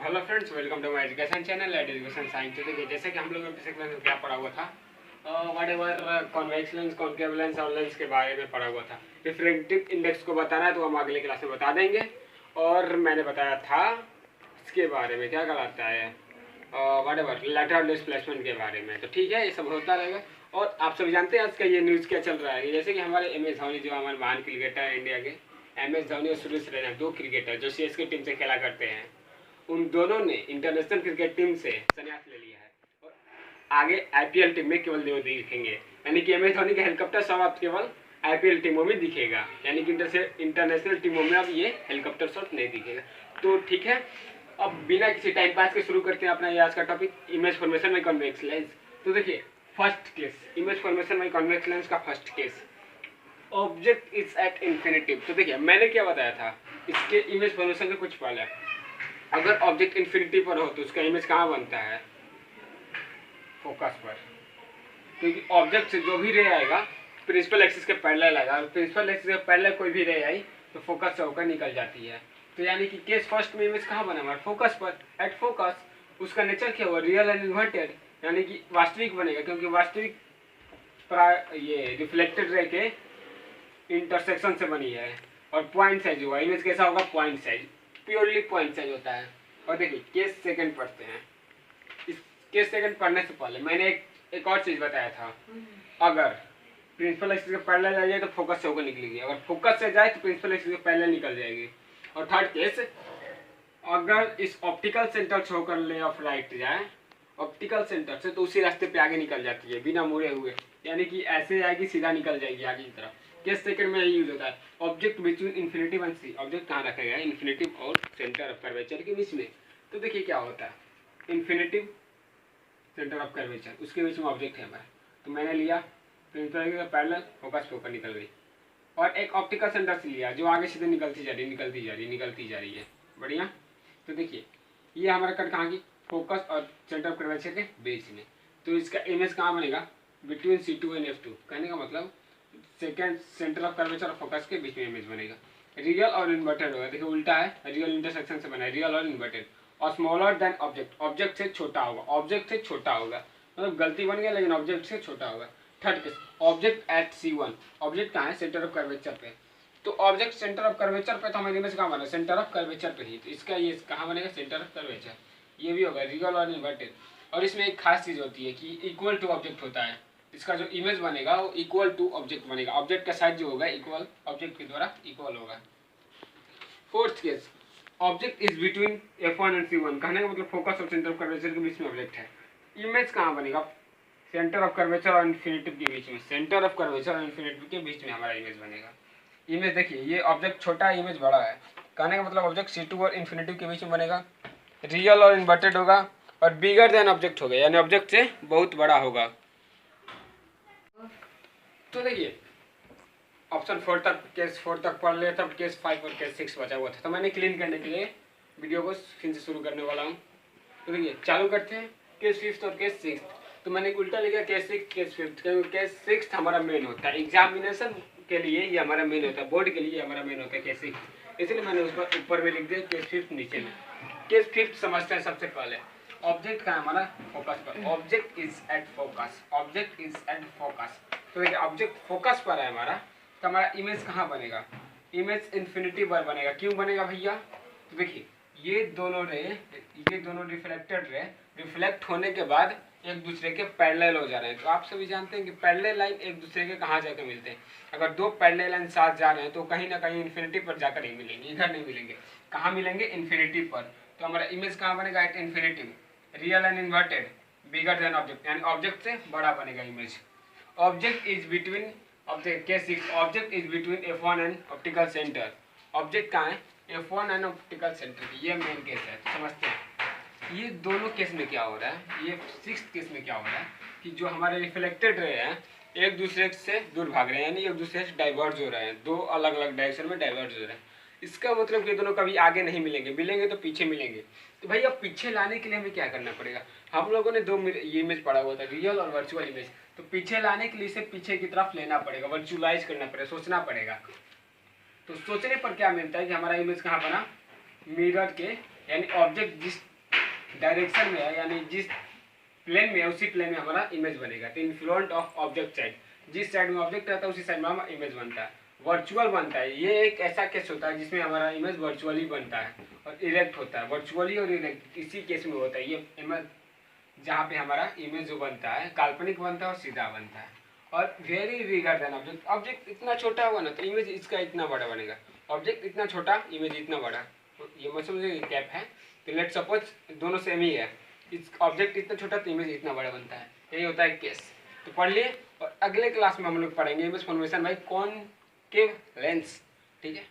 तो hello friends, welcome to my education channel education science. तो देखिए, जैसे कि हम लोग पिछले क्लास में क्या पढ़ा हुआ था, what ever convex lens, concave lens और लेंस के बारे में पढ़ा हुआ था। रिफ्रैक्टिव इंडेक्स को बताना है तो हम अगले क्लास में बता देंगे। और मैंने बताया था इसके बारे में क्या कहलाता है, वट एवर लैटरल डिस्प्लेसमेंट के बारे में। तो ठीक है, ये सब होता रहेगा। और आप सभी जानते हैं आज का ये न्यूज़ क्या चल रहा है। जैसे कि हमारे MS धोनी, जो हमारे महान क्रिकेटर है इंडिया के, MS धोनी और सुरेश रैना, दो क्रिकेटर जो CSK टीम से खेला करते हैं, उन दोनों ने इंटरनेशनल क्रिकेट टीम से संन्यास ले लिया है और आगे IPL टीम में केवल दो दिखेंगे। यानी कि MS धोनी का हेलीकॉप्टर शॉट अब केवल IPL टीमों में दिखेगा, यानी कि इंटरनेशनल टीमों में अब ये हेलीकॉप्टर शॉट नहीं दिखेगा। तो ठीक है, अब बिना किसी टाइम पास के शुरू करते हैं अपना ये आज का topic, image formation by convex lens. तो देखिए, first case, image formation by convex lens का first case, object is at infinitive. तो देखिए, मैंने क्या बताया था इसके इमेज फॉर्मेशन से कुछ पहले, अगर ऑब्जेक्ट इन्फिनिटी पर हो तो उसका इमेज कहाँ बनता है, फोकस पर। क्योंकि ऑब्जेक्ट से जो भी रे आएगा प्रिंसिपल एक्सिस के पैरेलल आएगा, और प्रिंसिपल एक्सिस के पैरेलल कोई भी रे आई तो फोकस से होकर निकल जाती है। तो यानी कि केस फर्स्ट में इमेज कहाँ बना हमारा, फोकस पर, एट फोकस। उसका नेचर क्या हुआ, रियल एंड इन्वर्टेड, यानी कि वास्तविक बनेगा, क्योंकि वास्तविक ये रिफ्लेक्टेड रे के इंटरसेक्शन से बनी है। और पॉइंट साइज हुआ, इमेज कैसा होगा, point size, purely point size होता है। और देखिए, केस सेकंड पढ़ते हैं। इस केस सेकंड पढ़ने से पहले मैंने एक और चीज बताया था, अगर प्रिंसिपल एक्सिस के पैरेलल आ जाए तो फोकस से होकर निकलेगी, अगर फोकस से जाए तो प्रिंसिपल एक्सिस के पैरेलल निकल जाएगी। और थर्ड केस, अगर इस ऑप्टिकल सेंटर से होकर ले ऑफ लाइट जाए ऑप्टिकल सेंटर से, तो उसी रास्ते पे आगे निकल जाती है बिना मुड़े हुए, यानी कि ऐसे जाएगी, सीधा निकल जाएगी आगे की तरफ। केस सेकंड में यही यूज होता है, object between infinitive and C. Object कहाँ रखा गया है, इन्फिनिटिव और सेंटर ऑफ कर्वेचर के बीच में। तो देखिए क्या होता है, इन्फिनिटिव, सेंटर ऑफ कर्वेचर, उसके बीच में ऑब्जेक्ट है हमारा। तो मैंने लिया प्रिंसिपल का पैरेलल, फोकस पे होकर निकल गई। और एक ऑप्टिकल सेंटर से लिया जो आगे सीधे निकलती जा रही है। बढ़िया। तो देखिए, ये हमारा कट कहाँ की, फोकस और सेंटर ऑफ कर्वेचर के बीच में। तो इसका इमेज कहाँ बनेगा, बिटवीन C2 एंड F2। कहने का मतलब सेकेंड सेंटर ऑफ कर्वेचर और फोकस के बीच में इमेज बनेगा। रियल और इन्वर्टेड होगा, देखिए उल्टा है, रियल इंटरसेक्शन से बना है, रियल और इन्वर्टेड। और स्मॉलर देन ऑब्जेक्ट, ऑब्जेक्ट से छोटा होगा, ऑब्जेक्ट से छोटा होगा, मतलब गलती बन गया लेकिन ऑब्जेक्ट से छोटा होगा। Third case, object at C1, object कहाँ है, सेंटर ऑफ कर्वेचर पे। तो ऑब्जेक्ट सेंटर ऑफ कर्वेचर पे, तो हमारी इमेज कहाँ बना, सेंटर ऑफ कर्वेचर पे ही। तो इसका ये कहाँ बनेगा, सेंटर ऑफ कर्वेचर। ये भी होगा रियल और इन्वर्टेड। और इसमें एक खास चीज होती है कि इक्वल टू ऑब्जेक्ट होता है, इसका जो इमेज बनेगा वो इक्वल टू ऑब्जेक्ट बनेगा, ऑब्जेक्ट का साइज जो होगा इक्वल ऑब्जेक्ट के द्वारा इक्वल होगा। Fourth case, object is between F1 and C1। कहने का मतलब फोकस और सेंटर ऑफ कर्वेचर के बीच में ऑब्जेक्ट है। इमेज कहाँ बनेगा, सेंटर ऑफ कर्वेचर और इन्फिनिटिव के बीच में, सेंटर ऑफ कर्वेचर और इन्फिनिटिव के बीच में हमारा इमेज बनेगा। इमेज देखिए, ये ऑब्जेक्ट छोटा है, इमेज बड़ा है। कहने का मतलब ऑब्जेक्ट C2 और इन्फिनिटिव के बीच में बनेगा, रियल और इन्वर्टेड होगा, और बिगर देन ऑब्जेक्ट होगा, यानी ऑब्जेक्ट से बहुत बड़ा होगा। तो देखिए, ऑप्शन 4 तक, केस 4 तक पढ़ लिया, तब केस 5 और केस 6 बचा हुआ था। तो मैंने क्लीन करने के लिए वीडियो को फिर से शुरू करने वाला हूँ। तो देखिए, चालू करते हैं केस 5 और केस 6। तो मैंने उल्टा लिखा केस 6 केस 5, क्योंकि केस 6 हमारा मेन होता है एग्जामिनेशन के लिए, ये हमारा मेन होता है, बोर्ड के लिए हमारा मेन होता है केस 6, इसलिए मैंने उस पर ऊपर में लिख दिया केस 5 नीचे में। केस 5 समझते हैं सबसे पहले, ऑब्जेक्ट का है हमारा फोकस पर, object is at focus, object is at focus. तो देखिए, ऑब्जेक्ट फोकस पर है हमारा, तो हमारा इमेज कहाँ बनेगा, इमेज इन्फिनिटी पर बनेगा। क्यों बनेगा भैया, तो देखिए, ये दोनों रिफ्लेक्टेड रे रिफ्लेक्ट होने के बाद एक दूसरे के पैरेलल हो जा रहे हैं। तो आप सभी जानते हैं कि पैरेलल लाइन एक दूसरे के कहाँ जाकर मिलते हैं, अगर दो पैरेलल लाइन साथ जा रहे हैं तो कहीं ना कहीं इन्फिनिटी पर जाकर नहीं मिलेंगे, इधर नहीं मिलेंगे, कहाँ मिलेंगे, इन्फिनिटी पर। तो हमारा इमेज कहाँ बनेगा, at infinity, real and inverted, bigger than object, यानी ऑब्जेक्ट से बड़ा बनेगा image. Object is between, object case 6, object is between F1 and optical centre. Object कहाँ है, F1 एंड ऑप्टिकल सेंटर, ये मेन केस है। तो समझते हैं ये दोनों केस में क्या हो रहा है, ये 6th केस में क्या हो रहा है कि जो हमारे रिफ्लेक्टेड रे हैं एक दूसरे से दूर भाग रहे हैं, यानी एक दूसरे से डाइवर्ज हो रहे हैं, दो अलग अलग डायरेक्शन में डाइवर्ज हो रहे हैं। इसका मतलब कि दोनों कभी आगे नहीं मिलेंगे, मिलेंगे तो पीछे मिलेंगे। तो भाई अब पीछे लाने के लिए हमें क्या करना पड़ेगा, हम लोगों ने दो इमेज पढ़ा हुआ था, रियल और वर्चुअल इमेज। तो पीछे लाने के लिए इसे पीछे की तरफ लेना पड़ेगा, वर्चुअलाइज करना पड़ेगा, सोचना पड़ेगा। तो सोचने पर क्या मिलता है कि हमारा इमेज कहाँ बना, मिरर के, यानी ऑब्जेक्ट जिस डायरेक्शन में है, यानी जिस प्लेन में है उसी प्लेन में हमारा इमेज बनेगा। तो in front of object side, जिस साइड में ऑब्जेक्ट रहता है उसी साइड में हमारा इमेज बनता है। वर्चुअल बनता है, ये एक ऐसा केस होता है जिसमें हमारा इमेज वर्चुअली बनता है और इरेक्ट होता है। वर्चुअली और इरेक्ट इसी केस में होता है ये इमेज, जहाँ पे हमारा इमेज जो बनता है काल्पनिक बनता है और सीधा बनता है। और very bigger than object, object इतना छोटा होगा ना तो इमेज इसका इतना बड़ा बनेगा। ऑब्जेक्ट इतना छोटा, इमेज इतना बड़ा। ये मत समझिए कैप है, तो लेट सपोज दोनों सेम ही है, इस ऑब्जेक्ट इतना छोटा तो इमेज इतना बड़ा बनता है। यही होता है केस। तो पढ़ लिए, और अगले क्लास में हम लोग पढ़ेंगे image formation bye concave lens. ठीक है।